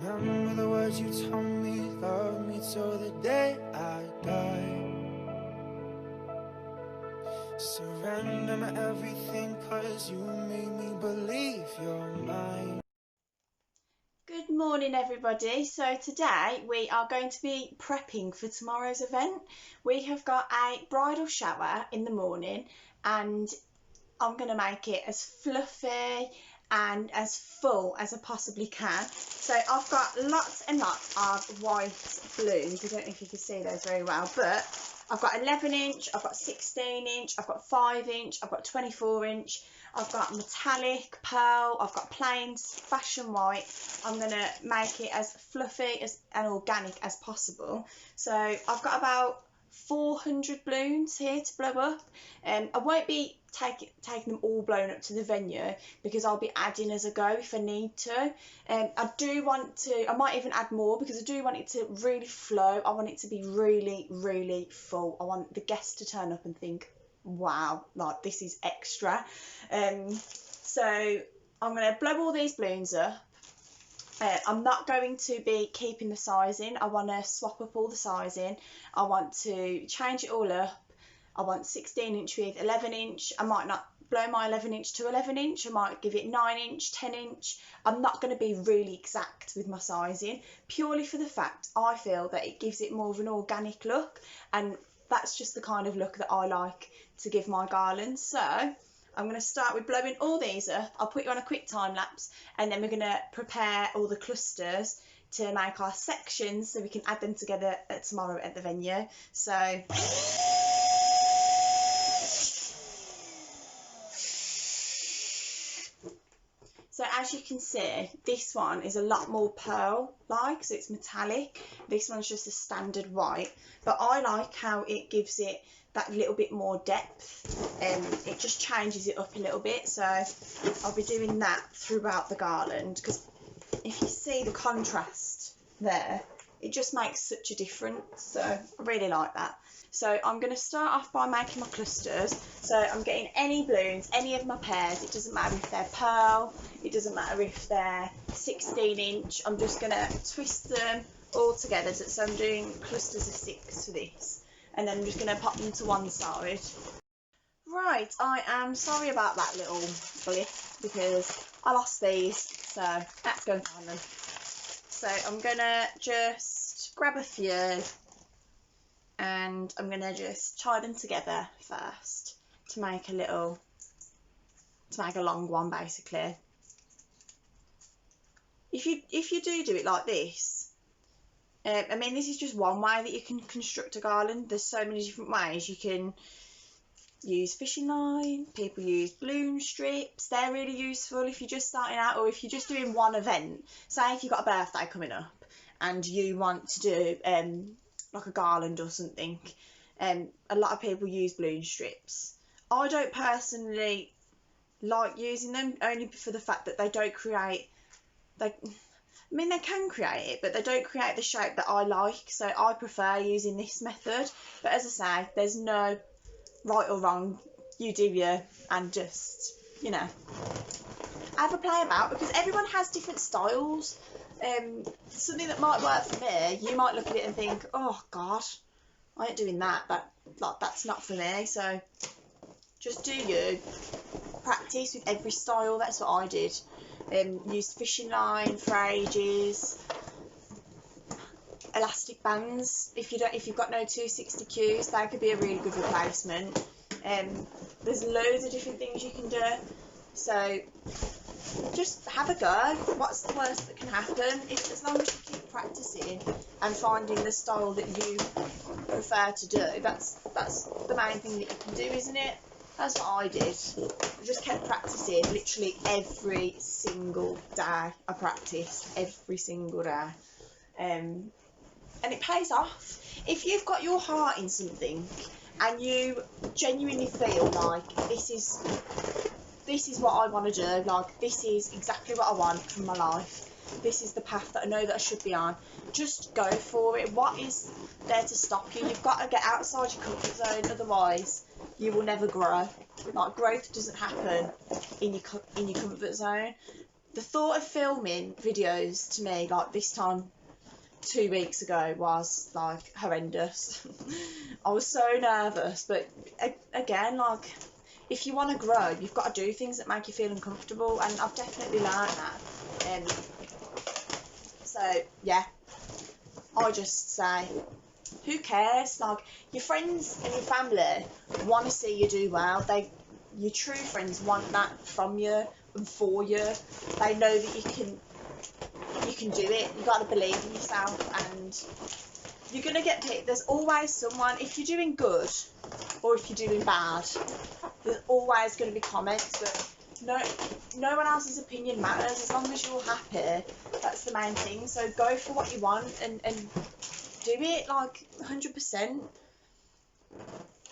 Remember the words you told me, love me till the day I die. Surrender my everything, 'cause you made me believe you're mine. Good morning everybody. So today we are going to be prepping for tomorrow's event. We have got a bridal shower in the morning and I'm going to make it as fluffy and as full as I possibly can. So I've got lots and lots of white balloons. I don't know if you can see those very well, but I've got 11 inch, I've got 16 inch, I've got 5 inch, I've got 24 inch, I've got metallic, pearl, I've got plain fashion white. I'm going to make it as fluffy and organic as possible. So I've got about 400 balloons here to blow up. I won't be taking them all blown up to the venue because I'll be adding as I go if I need to. I might even add more because I do want it to really flow. I want it to be really, really full. I want the guests to turn up and think, wow, like this is extra. So I'm going to blow all these balloons up. I'm not going to be keeping the sizing. I want to swap up all the sizing. I want to change it all up. I want 16 inch with 11 inch. I might not blow my 11 inch to 11 inch. I might give it 9 inch, 10 inch. I'm not going to be really exact with my sizing, purely for the fact I feel that it gives it more of an organic look, and that's just the kind of look that I like to give my garlands. So I'm going to start with blowing all these up. I'll put you on a quick time lapse and then we're going to prepare all the clusters to make our sections so we can add them together tomorrow at the venue. So as you can see, this one is a lot more pearl-like, so it's metallic. This one's just a standard white, but I like how it gives it that little bit more depth, and it just changes it up a little bit. So I'll be doing that throughout the garland, because if you see the contrast there, it just makes such a difference. So I really like that. So I'm going to start off by making my clusters. So I'm getting any balloons, any of my pairs. It doesn't matter if they're pearl, it doesn't matter if they're 16 inch. I'm just going to twist them all together. So I'm doing clusters of 6 for this. And then I'm just going to pop them to one side. Right, I am sorry about that little blip because I lost these. So let's go and find them. So I'm going to just grab a few and I'm going to just tie them together first to make a long one, basically. If you do it like this, I mean, this is just one way that you can construct a garland. There's so many different ways. You can use fishing line, people use balloon strips. They're really useful if you're just starting out, or if you're just doing one event. Say if you've got a birthday coming up and you want to do like a garland or something, a lot of people use balloon strips. I don't personally like using them, only for the fact that they don't create, I mean, they can create it, but they don't create the shape that I like, so I prefer using this method. But as I say, there's no right or wrong. You do you, and just, you know, have a play about, because everyone has different styles. Something that might work for me, you might look at it and think, oh god, I ain't doing that. That's not for me. So just do you. Practice with every style. That's what I did. Used fishing line for ages. Elastic bands. If you've got no 260Qs, they could be a really good replacement. There's loads of different things you can do. So just have a go. What's the worst that can happen? As long as you keep practicing and finding the style that you prefer to do, that's the main thing that you can do, isn't it? That's what I did. I just kept practicing literally every single day. I practiced every single day. And it pays off. If you've got your heart in something and you genuinely feel like this is what I want to do, like this is exactly what I want from my life, this is the path that I know that I should be on, just go for it. What is there to stop you? You've got to get outside your comfort zone, otherwise you will never grow. Like, growth doesn't happen in your comfort zone. the thought of filming videos to me like this time 2 weeks ago was like horrendous. I was so nervous, but again, like, if you want to grow, you've got to do things that make you feel uncomfortable, and I've definitely learned that. So yeah, I just say, who cares? Like, your friends and your family want to see you do well. Your true friends want that from you and for you. They know that you can do it. You've got to believe in yourself, and you're gonna get picked. There's always someone. If you're doing good or if you're doing bad, there's always going to be comments, but no one else's opinion matters. As long as you're happy, that's the main thing. So go for what you want and do it, like, 100%.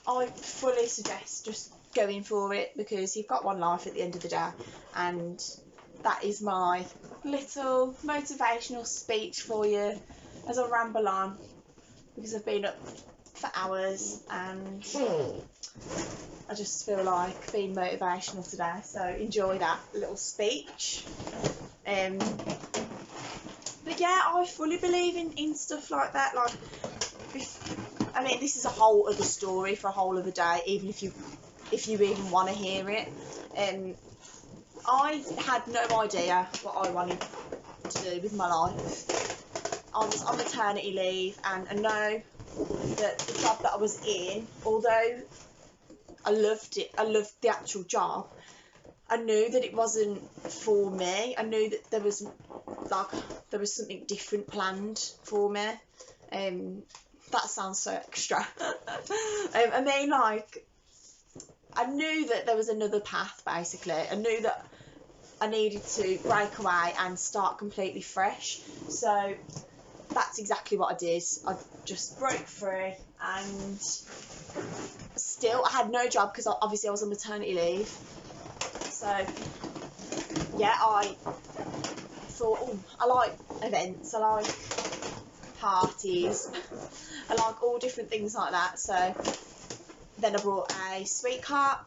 I fully suggest just going for it, because you've got one life at the end of the day, and that is my little motivational speech for you as I ramble on, because I've been up for hours and I just feel like being motivational today, so enjoy that little speech. But yeah, I fully believe in stuff like that. Like, I mean, this is a whole other story for a whole other day, even if you even want to hear it. I had no idea what I wanted to do with my life. I was on maternity leave, and I know that the job that I was in, although I loved it, I loved the actual job, I knew that it wasn't for me. I knew that there was something different planned for me. That sounds so extra. I mean, like, I knew that there was another path, basically. I knew that I needed to break away and start completely fresh. So that's exactly what I did. I just broke free, and still I had no job because obviously I was on maternity leave. So yeah, I thought, oh, I like events, I like parties, I like all different things like that. So then I brought a sweet cart.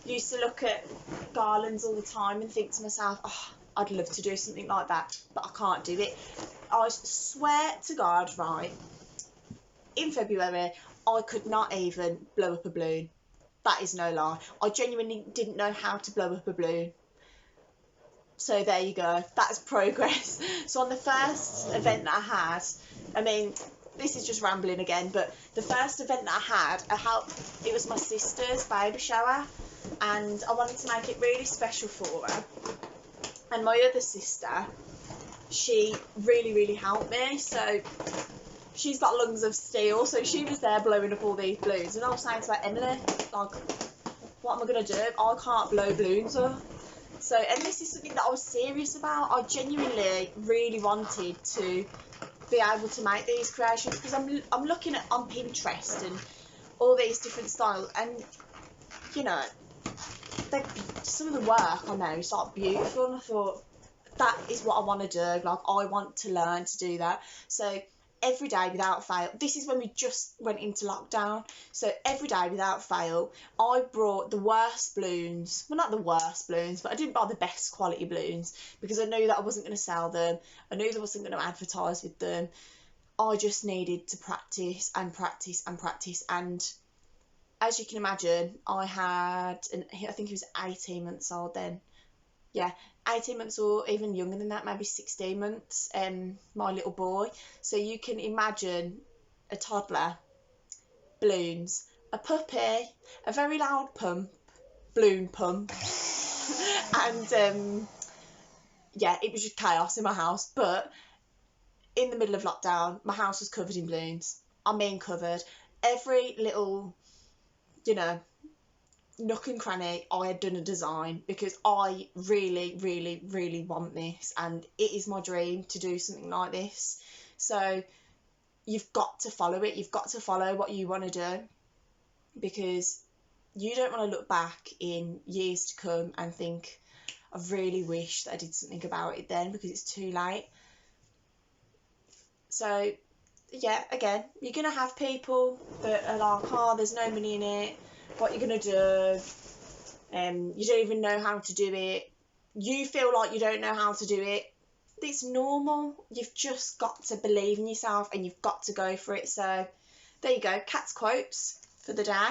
Used to look at garlands all the time and think to myself, oh, I'd love to do something like that, but I can't do it. I swear to God, right, in February, I could not even blow up a balloon. That is no lie. I genuinely didn't know how to blow up a balloon. So there you go. That's progress. So on the first event that I had, I mean, this is just rambling again, but the first event that I had, it was my sister's baby shower, and I wanted to make it really special for her. And my other sister, she really, really helped me. So she's got lungs of steel, so she was there blowing up all these balloons, and I was saying to her, Emily, like, what am I going to do? I can't blow balloons up. So, and this is something that I was serious about. I genuinely really wanted to be able to make these creations, because I'm looking at on Pinterest and all these different styles, and you know, some of the work on there is like beautiful, and I thought, that is what I want to do. Like, I want to learn to do that. So every day without fail, this is when we just went into lockdown, so every day without fail, I brought the worst balloons. Well, not the worst balloons, but I didn't buy the best quality balloons, because I knew that I wasn't going to sell them. I knew that I wasn't going to advertise with them. I just needed to practice and practice and practice. And as you can imagine, I think he was 18 months old then. Yeah, 18 months or even younger than that, maybe 16 months, my little boy. So you can imagine a toddler, balloons, a puppy, a very loud pump, balloon pump, and yeah, it was just chaos in my house. But in the middle of lockdown, my house was covered in balloons. I mean, covered. Every little, you know, nook and cranny, I had done a design, because I really, really, really want this, and it is my dream to do something like this. So you've got to follow it. You've got to follow what you want to do, because you don't want to look back in years to come and think, I really wish that I did something about it then, because it's too late. So yeah, again, you're going to have people that are like, oh, there's no money in it, what you're going to do, you don't even know how to do it. you feel like you don't know how to do it, it's normal. You've just got to believe in yourself and you've got to go for it. So there you go, Kat's quotes for the day.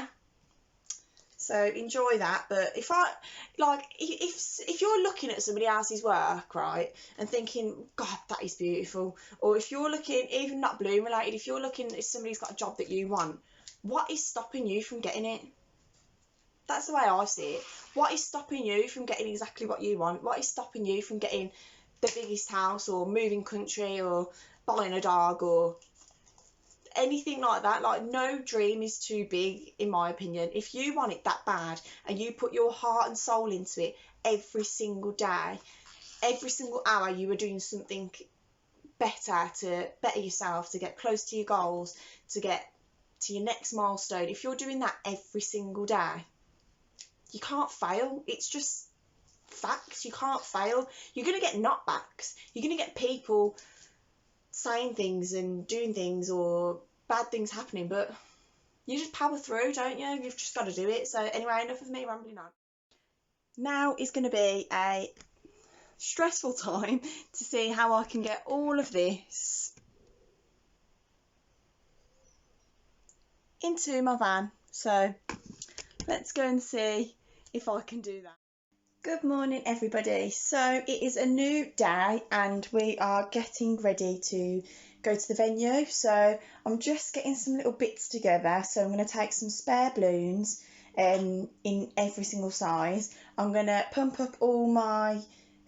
So enjoy that. But if you're looking at somebody else's work, right, and thinking, God, that is beautiful, or if you're looking, even not bloom related, if you're looking at somebody's got a job that you want, what is stopping you from getting it? That's the way I see it. What is stopping you from getting exactly what you want? What is stopping you from getting the biggest house, or moving country, or buying a dog, or anything like that? Like, no dream is too big, in my opinion. If you want it that bad and you put your heart and soul into it every single day, every single hour, you are doing something better to better yourself, to get close to your goals, to get to your next milestone. If you're doing that every single day, you can't fail. It's just facts. You can't fail. You're going to get knockbacks. You're going to get people saying things and doing things, or bad things happening, but you just power through, don't you? You've just got to do it. So anyway, enough of me rambling on. Now is going to be a stressful time to see how I can get all of this into my van. So let's go and see if I can do that. Good morning, everybody. So it is a new day and we are getting ready to go to the venue. So I'm just getting some little bits together. So I'm going to take some spare balloons in every single size. I'm going to pump up all my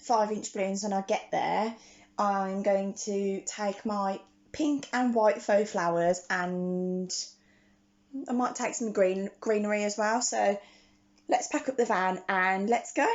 5-inch balloons when I get there. I'm going to take my pink and white faux flowers, and I might take some greenery as well. So let's pack up the van and let's go.